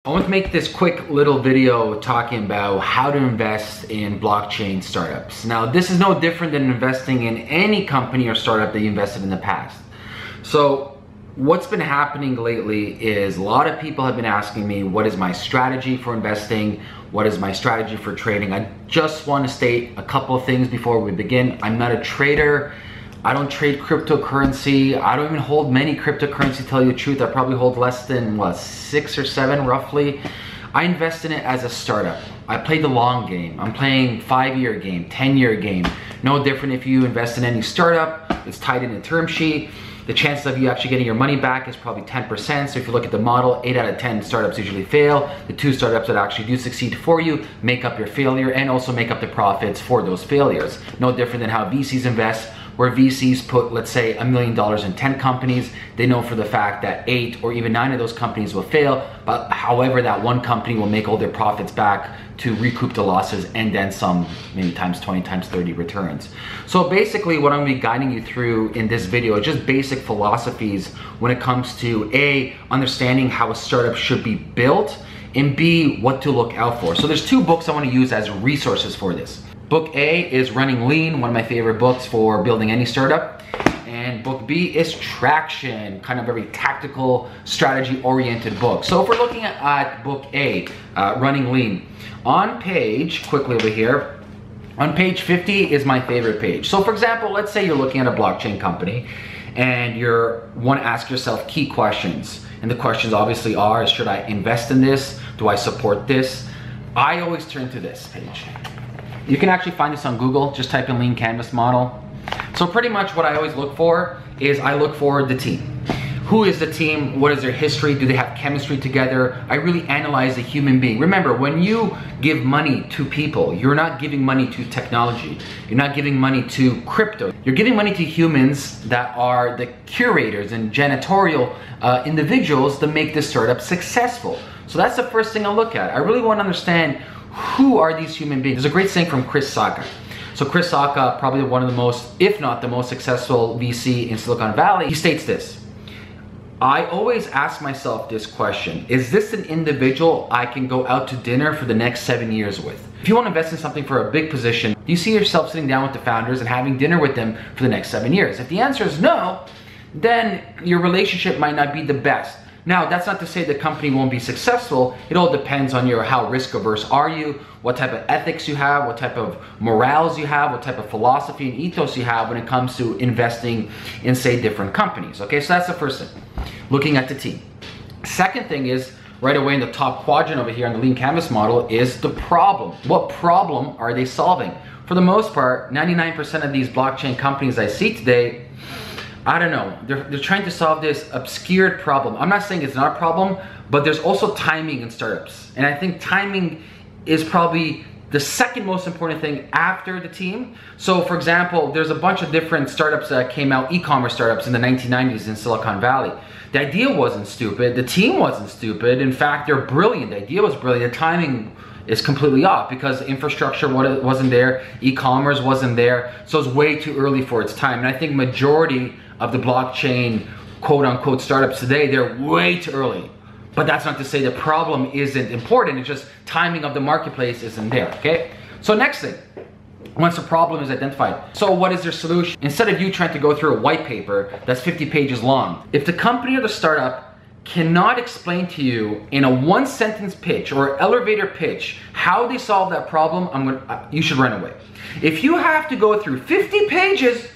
I want to make this quick little video talking about how to invest in blockchain startups. Now, this is no different than investing in any company or startup that you invested in the past. So what's been happening lately is a lot of people have been asking me, what is my strategy for investing? What is my strategy for trading? I just want to state a couple of things before we begin. I'm not a trader. I don't trade cryptocurrency. I don't even hold many cryptocurrency, to tell you the truth. I probably hold less than, what, 6 or 7 roughly. I invest in it as a startup. I play the long game. I'm playing 5-year game, 10-year game. No different if you invest in any startup. It's tied in a term sheet. The chances of you actually getting your money back is probably 10%. So if you look at the model, 8 out of 10 startups usually fail. The 2 startups that actually do succeed for you make up your failure and also make up the profits for those failures. No different than how VCs invest, where VCs put, let's say, $1 million in 10 companies. They know for the fact that 8 or even 9 of those companies will fail, but however, that one company will make all their profits back to recoup the losses and then some, maybe times 20, times 30 returns. So basically what I'm gonna be guiding you through in this video is just basic philosophies when it comes to A, understanding how a startup should be built, and B, what to look out for. So there's 2 books I wanna use as resources for this. Book A is Running Lean, one of my favorite books for building any startup. And book B is Traction, kind of a very tactical, strategy-oriented book. So if we're looking at book A, Running Lean, on page, quickly over here, on page 50 is my favorite page. So for example, let's say you're looking at a blockchain company and you want to ask yourself key questions. And the questions obviously are, should I invest in this? Do I support this? I always turn to this page. You can actually find this on Google, just type in lean canvas model. So pretty much what I always look for is I look for the team. Who is the team? What is their history? Do they have chemistry together? I really analyze the human being. Remember, when you give money to people, you're not giving money to technology. You're not giving money to crypto. You're giving money to humans that are the curators and janitorial individuals that make this startup successful. So that's the first thing I look at. I really want to understand, who are these human beings? There's a great saying from Chris Sacca. So Chris Sacca, probably one of the most, if not the most successful VC in Silicon Valley, he states this: I always ask myself this question, is this an individual I can go out to dinner for the next 7 years with? If you want to invest in something for a big position, do you see yourself sitting down with the founders and having dinner with them for the next 7 years? If the answer is no, then your relationship might not be the best. Now, that's not to say the company won't be successful. It all depends on how risk averse are you, what type of ethics you have, what type of morals you have, what type of philosophy and ethos you have when it comes to investing in, say, different companies. Okay, so that's the first thing, looking at the team. Second thing is, right away in the top quadrant over here on the lean canvas model, is the problem. What problem are they solving? For the most part, 99% of these blockchain companies I see today, I don't know, they're trying to solve this obscured problem. I'm not saying it's not a problem, but there's also timing in startups. And I think timing is probably the second most important thing after the team. So for example, there's a bunch of different startups that came out, e-commerce startups in the 1990s in Silicon Valley. The idea wasn't stupid, the team wasn't stupid. In fact, they're brilliant, the idea was brilliant, the timing is completely off because infrastructure wasn't there, e-commerce wasn't there, so it's way too early for its time. And I think majority of the blockchain quote-unquote startups today, they're way too early. But that's not to say the problem isn't important, it's just timing of the marketplace isn't there, okay? So next thing, once the problem is identified, so what is their solution? Instead of you trying to go through a white paper that's 50 pages long, if the company or the startup cannot explain to you in a 1-sentence pitch or elevator pitch how they solve that problem, you should run away. If you have to go through 50 pages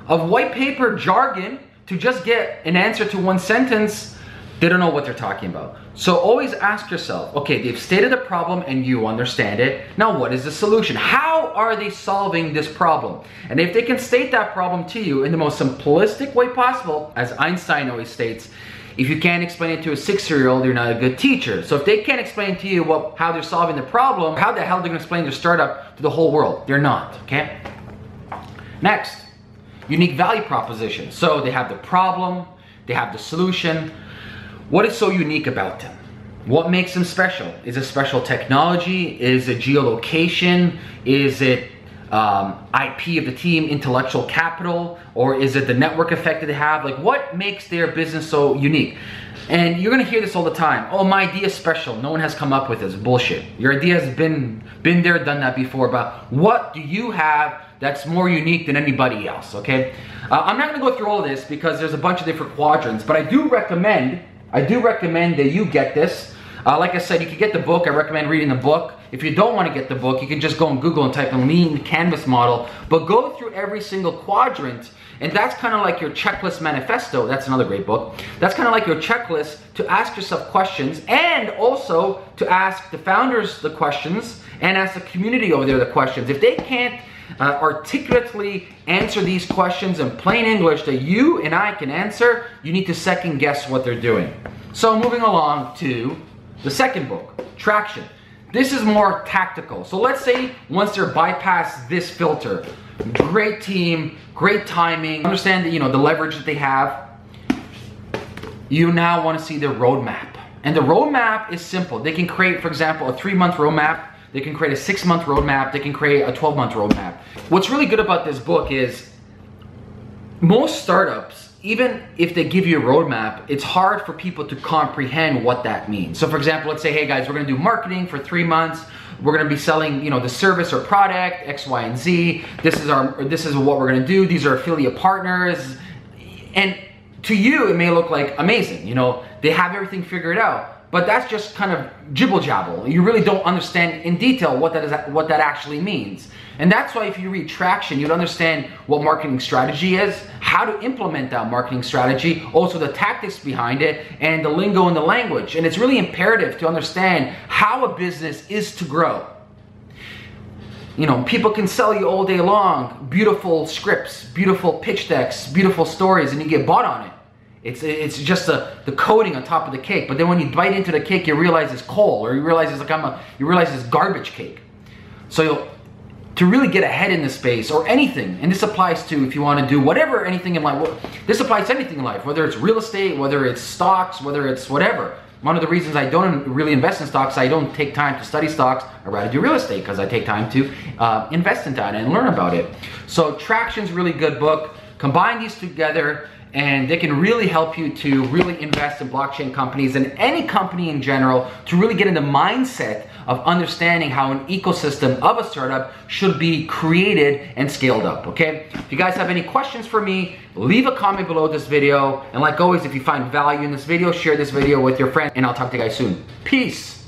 of white paper jargon to just get an answer to 1 sentence, they don't know what they're talking about. So always ask yourself, okay, they've stated a problem and you understand it. Now what is the solution? How are they solving this problem? And if they can state that problem to you in the most simplistic way possible, as Einstein always states, if you can't explain it to a 6-year-old, you're not a good teacher. So if they can't explain to you how they're solving the problem, how the hell are they gonna explain their startup to the whole world? They're not, okay? Next, unique value proposition. So they have the problem, they have the solution. What is so unique about them? What makes them special? Is it special technology? Is it geolocation? Is it IP of the team, intellectual capital? Or is it the network effect that they have? Like, what makes their business so unique? And you're gonna hear this all the time. Oh, my idea is special. No one has come up with this. Bullshit. Your idea has been there, done that before, but what do you have that's more unique than anybody else, okay? I'm not gonna go through all of this because there's a bunch of different quadrants, but I do recommend that you get this. Like I said, you can get the book. I recommend reading the book. If you don't want to get the book, you can just go on Google and type in lean canvas model, but go through every single quadrant. And that's kind of like your checklist manifesto. That's another great book. That's kind of like your checklist to ask yourself questions, and also to ask the founders the questions and ask the community over there the questions. If they can't articulately answer these questions in plain English that you and I can answer, you need to second guess what they're doing. So moving along to the second book, Traction. This is more tactical. So let's say once they're bypassed this filter, great team, great timing, understand that, you know, the leverage that they have, you now want to see their roadmap. And the roadmap is simple. They can create, for example, a 3-month roadmap. They can create a 6-month roadmap. They can create a 12-month roadmap. What's really good about this book is most startups, even if they give you a roadmap, it's hard for people to comprehend what that means. So for example, let's say, hey guys, we're gonna do marketing for 3 months. We're gonna be selling, you know, the service or product, X, Y, and Z. This is what we're gonna do. These are affiliate partners. And to you, it may look like amazing. You know, they have everything figured out. But that's just kind of jibble jabble. You really don't understand in detail what that actually means. And that's why if you read Traction, you'd understand what marketing strategy is, how to implement that marketing strategy, also the tactics behind it, and the lingo and the language. And it's really imperative to understand how a business is to grow. You know, people can sell you all day long beautiful scripts, beautiful pitch decks, beautiful stories, and you get bought on it. It's just the coating on top of the cake. But then when you bite into the cake, you realize it's coal, or you realize it's garbage cake. So to really get ahead in this space, or anything, and this applies to if you want to do whatever, anything in life. This applies to anything in life, whether it's real estate, whether it's stocks, whether it's whatever. One of the reasons I don't really invest in stocks, I don't take time to study stocks. I'd rather do real estate because I take time to invest in that and learn about it. So Traction's a really good book. Combine these together, and they can really help you to really invest in blockchain companies and any company in general, to really get in the mindset of understanding how an ecosystem of a startup should be created and scaled up, okay? If you guys have any questions for me, leave a comment below this video. And like always, if you find value in this video, share this video with your friend, and I'll talk to you guys soon. Peace.